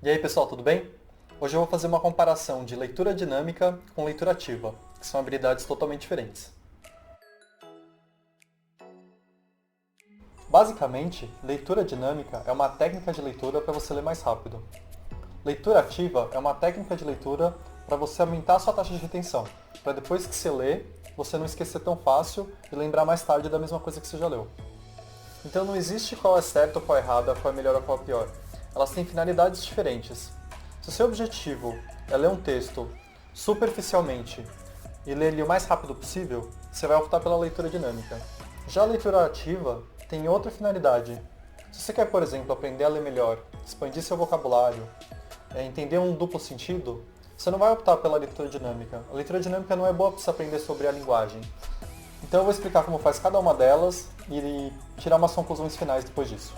E aí pessoal, tudo bem? Hoje eu vou fazer uma comparação de leitura dinâmica com leitura ativa, que são habilidades totalmente diferentes. Basicamente, leitura dinâmica é uma técnica de leitura para você ler mais rápido. Leitura ativa é uma técnica de leitura para você aumentar a sua taxa de retenção, para depois que você lê, você não esquecer tão fácil e lembrar mais tarde da mesma coisa que você já leu. Então não existe qual é certo ou qual é errado, qual é melhor ou qual é pior. Elas têm finalidades diferentes. Se o seu objetivo é ler um texto superficialmente e ler ele o mais rápido possível, você vai optar pela leitura dinâmica. Já a leitura ativa tem outra finalidade. Se você quer, por exemplo, aprender a ler melhor, expandir seu vocabulário, entender um duplo sentido, você não vai optar pela leitura dinâmica. A leitura dinâmica não é boa para você aprender sobre a linguagem. Então eu vou explicar como faz cada uma delas e tirar umas conclusões finais depois disso.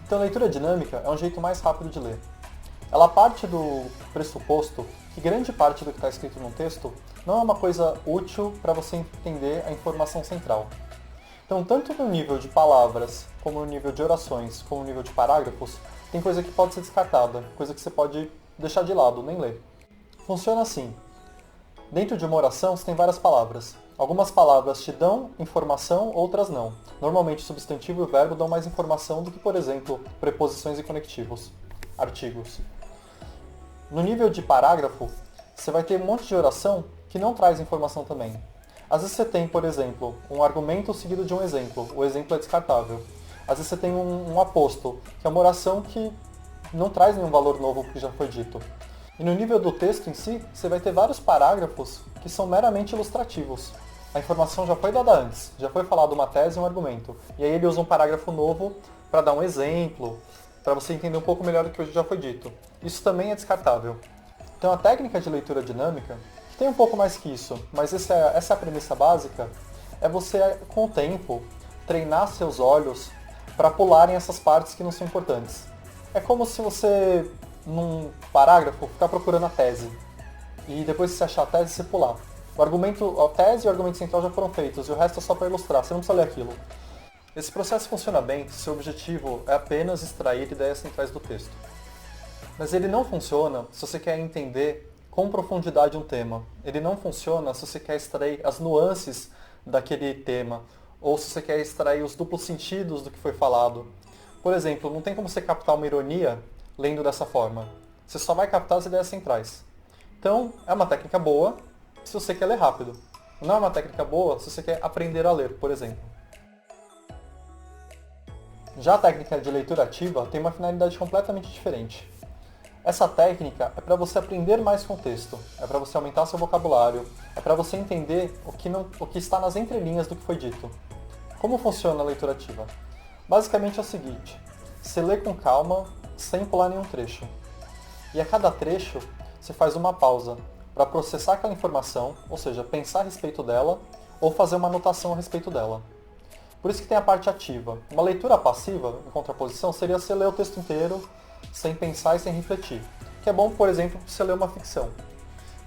Então a leitura dinâmica é um jeito mais rápido de ler. Ela parte do pressuposto que grande parte do que está escrito num texto não é uma coisa útil para você entender a informação central. Então, tanto no nível de palavras, como no nível de orações, como no nível de parágrafos, tem coisa que pode ser descartada, coisa que você pode deixar de lado, nem ler. Funciona assim. Dentro de uma oração, você tem várias palavras. Algumas palavras te dão informação, outras não. Normalmente, o substantivo e o verbo dão mais informação do que, por exemplo, preposições e conectivos, artigos. No nível de parágrafo, você vai ter um monte de oração que não traz informação também. Às vezes você tem, por exemplo, um argumento seguido de um exemplo. O exemplo é descartável. Às vezes você tem um aposto, que é uma oração que não traz nenhum valor novo porque já foi dito. E no nível do texto em si, você vai ter vários parágrafos que são meramente ilustrativos. A informação já foi dada antes, já foi falado uma tese e um argumento. E aí ele usa um parágrafo novo para dar um exemplo, para você entender um pouco melhor do que já foi dito. Isso também é descartável. Então a técnica de leitura dinâmica, que tem um pouco mais que isso, mas essa é a premissa básica, é você, com o tempo, treinar seus olhos para pularem essas partes que não são importantes. É como se você, num parágrafo, ficar procurando a tese. E depois que você achar a tese, você pular. A tese e o argumento central já foram feitos, e o resto é só para ilustrar, você não precisa ler aquilo. Esse processo funciona bem se seu objetivo é apenas extrair ideias centrais do texto. Mas ele não funciona se você quer entender com profundidade um tema. Ele não funciona se você quer extrair as nuances daquele tema, ou se você quer extrair os duplos sentidos do que foi falado. Por exemplo, não tem como você captar uma ironia lendo dessa forma. Você só vai captar as ideias centrais. Então, é uma técnica boa se você quer ler rápido. Não é uma técnica boa se você quer aprender a ler, por exemplo. Já a técnica de leitura ativa tem uma finalidade completamente diferente. Essa técnica é para você aprender mais com o texto, é para você aumentar seu vocabulário, é para você entender o que está nas entrelinhas do que foi dito. Como funciona a leitura ativa? Basicamente é o seguinte, você lê com calma, sem pular nenhum trecho. E a cada trecho, você faz uma pausa para processar aquela informação, ou seja, pensar a respeito dela, ou fazer uma anotação a respeito dela. Por isso que tem a parte ativa. Uma leitura passiva, em contraposição, seria você ler o texto inteiro, sem pensar e sem refletir. Que é bom, por exemplo, você ler uma ficção.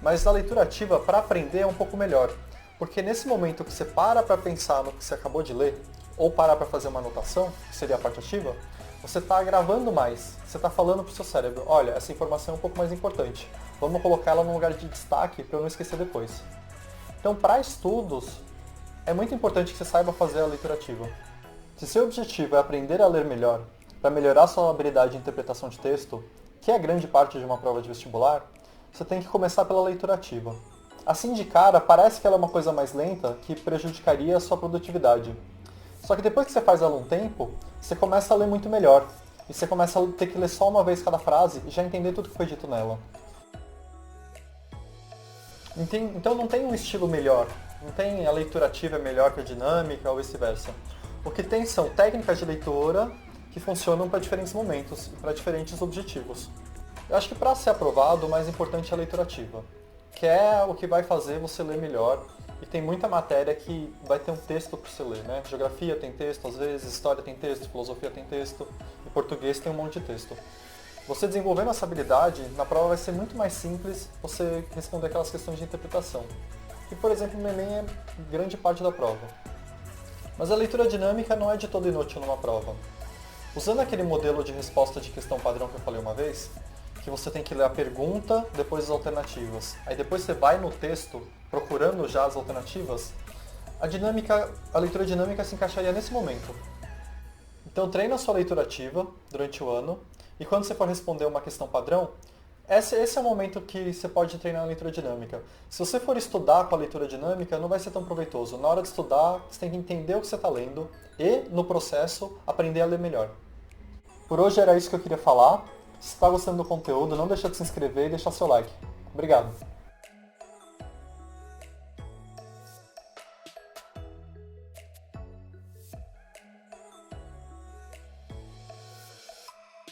Mas a leitura ativa, para aprender, é um pouco melhor. Porque nesse momento que você para pensar no que você acabou de ler, ou parar para fazer uma anotação, que seria a parte ativa, você está gravando mais. Você está falando para o seu cérebro, olha, essa informação é um pouco mais importante. Vamos colocar ela num lugar de destaque para eu não esquecer depois. Então, para estudos, é muito importante que você saiba fazer a leitura ativa. Se seu objetivo é aprender a ler melhor, para melhorar sua habilidade de interpretação de texto, que é grande parte de uma prova de vestibular, você tem que começar pela leitura ativa. Assim de cara, parece que ela é uma coisa mais lenta que prejudicaria a sua produtividade. Só que depois que você faz ela um tempo, você começa a ler muito melhor. E você começa a ter que ler só uma vez cada frase e já entender tudo que foi dito nela. Então não tem um estilo melhor. Não tem a leitura ativa é melhor que a dinâmica ou vice-versa. O que tem são técnicas de leitura que funcionam para diferentes momentos e para diferentes objetivos. Eu acho que para ser aprovado, o mais importante é a leitura ativa, que é o que vai fazer você ler melhor. E tem muita matéria que vai ter um texto para você ler, né? Geografia tem texto, às vezes, história tem texto, filosofia tem texto, e português tem um monte de texto. Você desenvolvendo essa habilidade, na prova vai ser muito mais simples você responder aquelas questões de interpretação. Que, por exemplo, no Enem é grande parte da prova. Mas a leitura dinâmica não é de todo inútil numa prova. Usando aquele modelo de resposta de questão padrão que eu falei uma vez, que você tem que ler a pergunta, depois as alternativas. Aí depois você vai no texto, procurando já as alternativas, a leitura dinâmica se encaixaria nesse momento. Então treina a sua leitura ativa durante o ano, e quando você for responder uma questão padrão, esse é o momento que você pode treinar a leitura dinâmica. Se você for estudar com a leitura dinâmica, não vai ser tão proveitoso. Na hora de estudar, você tem que entender o que você está lendo e, no processo, aprender a ler melhor. Por hoje era isso que eu queria falar. Se está gostando do conteúdo, não deixa de se inscrever e deixar seu like. Obrigado!